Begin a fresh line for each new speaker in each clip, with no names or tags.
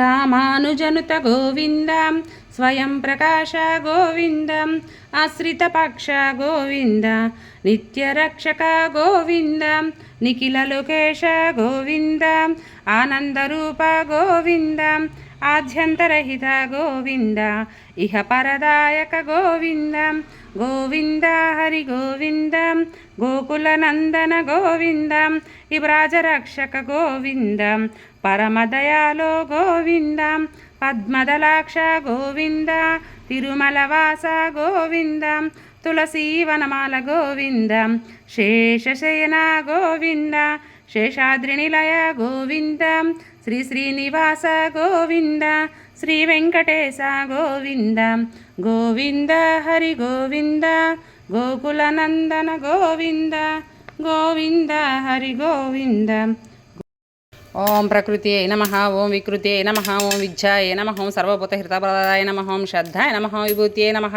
రామానుజనుత గోవింద స్వయం ప్రకాశ గోవింద ఆశ్రితపక్ష గోవింద నిత్యరక్షక గోవింద నిఖిల లోకేశ గోవింద ఆనందరూప గోవింద ఆద్యంతరహిత గోవింద ఇహ పరదాయక గోవింద గోవింద హరి గోవింద గోకులనందన గోవింద ఇవ్రాజరక్షక గోవింద పరమదయాలో గోవింద పద్మదలాక్ష గోవింద తిరుమలవాస గోవింద తులసీవనమాల గోవింద శేషశయన గోవింద శేషాద్రినిలయ గోవింద శ్రీ శ్రీనివాస గోవింద శ్రీ వెంకటేశ గోవింద గోవింద హరి గోవింద గోకులనందన గోవింద గోవింద హరి గోవింద. ఓం ప్రకృత్యై నమః, ఓం వికృత్యై నమః, ఓం విద్యాయై నమః, ఓం సర్వభూతహితప్రదాయ నమః, ఓం శ్రద్ధాయ నమః, విభూత్యై నమః,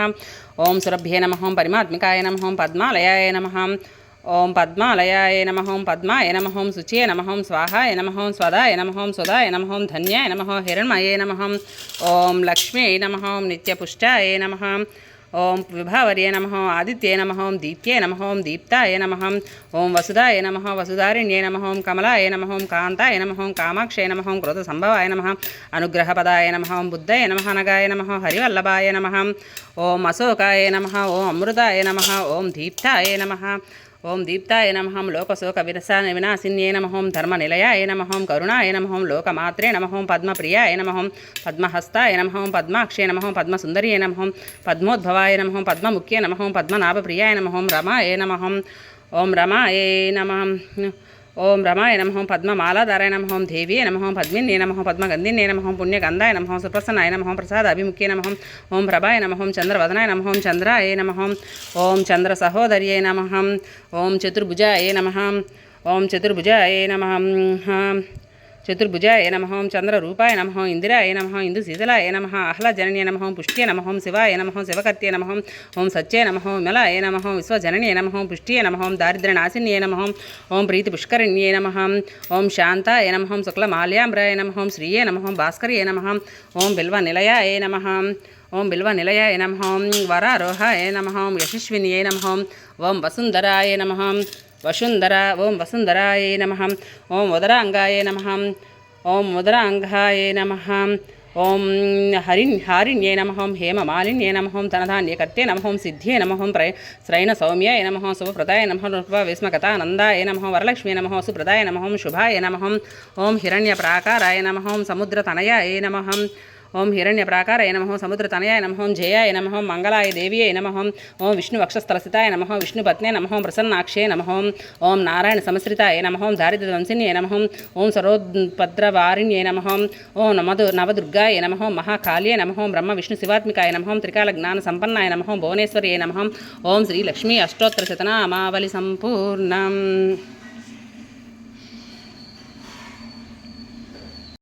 ఓం సురభ్యై నమః, ఓం పరిమాత్మికాయ నమః, ఓం పద్మాలయాయ నమః, ఓం పద్మాలయాయ నమః, ఓం పద్మాయ నమః, ఓం శుచ్యై నమః, ఓం స్వాహాయ నమః, ఓం స్వదాయ నమః, ఓం సుదాయ నమః, ఓం ధన్యాయ నమః, హిరణ్మయే నమః, ఓం లక్ష్మ్యై నమః, ఓం నిత్యపుష్టాయ నమః, ఓం విభావర్యే నమః, ఆదిత్యే నమః, ఓం దీప్త్యై నమః, ఓం దీప్తాయ నమః, ఓం వసుదాయ నమః, వసుధారిణ్యే నమః, ఓం కమలాయ నమః, ఓం కాంతాయ నమః, ఓం కామాక్షయ నమః, ఓం క్రోధసంభవాయ నమః, అనుగ్రహపదాయ నమః, ఓం బుద్ధయ నమః, నగాయ నమః, హరివల్లభాయ నమః, ఓం అశోకాయ నమః, ఓం అమృతాయ నమః, ఓం దీప్తాయ నమః, ఓం దీప్తాయ నమః, లోకశోక వినాశిన్యే నమః, ధర్మనిలయాయ నమః, కరుణాయ నమః, లోకమాత్రే నమః, పద్మప్రియాయ నమః, పద్మహస్తాయ నమః, పద్మాక్షయ నమః, పద్మసుందర్యే నమః, పద్మోద్భవాయ నమః, పద్మముఖ్యే నమః, పద్మనాభప్రియాయ నమః, రమాయ నమః, ఓం రమాయ నమః, ఓం రమాయ నమః, పద్మమాలాధారాయ నమః, దేవ్యే నమః, పద్మిన్యే నమః, పద్మగంధిన్యే నమః, పుణ్యగంధాయ నమః, సుప్రసన్నాయ నమః, ప్రసాదాభిముఖ్యే నమః, ఓం ప్రభాయ నమః, చంద్రవదనాయ నమః, చంద్రాయ నమః, ఓం చంద్రసహోదర్యే నమః, ఓం చతుర్భుజాయ నమః, ఓం చతుర్భుజాయ నమః, చతుర్భుజాయ నమః, చంద్రరూపాయ నమః, ఇందిరాయ నమః, ఇందుశీతలాయ నమః, ఆహ్లాదజనన్యే నమః, పుష్ట్యే నమః, శివాయ నమః, శివకర్త్యే నమః, ఓం సత్యే నమః, విమలాయ నమః, విశ్వజనన్యే నమః, పుష్ట్యే నమః, దారిద్ర్యనాశిన్యే నమః, ఓం ప్రీతిపుష్కరిణ్యే నమః, ఓం శాంతాయ నమః, శుక్లమాల్యాంబ్రాయ నమః, శ్రీయే నమః, భాస్కర్యే నమః, ఓం బిల్వనిలయాయ నమః, ఓం బిల్వనిలయాయ నమః, వరారోహాయ నమః, యశస్విన్యే నమః, ఓం వసుంధరాయ నమః, ఓం వసుంధరాయ నమః, ఓం ఉదరాంగాయ నమః, ఓం ఉదరాంగాయ నమః, ఓం హారిణ్యే నమః, హేమమాలిన్యే నమః, ధనధాన్యకర్తే నమః, సిద్ధ్యే నమః, శ్రైణ సౌమ్యాయ నమః, శుభప్రదాయ నమః, విస్మకతానందాయ నమః, వరలక్ష్మీ నమః, సుప్రదాయ నమః, శుభాయ నమః, ఓం హిరణ్యప్రాకారాయ నమః, సముద్రతనయాయ నమః, ఓం హిరణ్యప్రాకారాయ నమః, సముద్రతనయాయ నమః, జయాయ నమః, మంగళాయ దేవ్యై నమః, ఓం విష్ణువక్షస్థలస్థితాయ నమః, విష్ణుపత్నే నమః, ప్రసన్నాక్షే నమః, ఓం నారాయణ సంశ్రితాయ నమః, దారిద్ర్యవంశిన్యే నమః, ఓం సరోద్భద్రవారిణ్యే నమః, ఓం నవదుర్గాయ నమః, మహాకాళ్యే నమః, బ్రహ్మ విష్ణు శివాత్మికాయ నమః, త్రికాల జ్ఞాన సంపన్నాయ నమః, భువనేశ్వర్యే నమః, ఓం శ్రీ లక్ష్మీ అష్టోత్తర శతనామావళి సంపూర్ణం.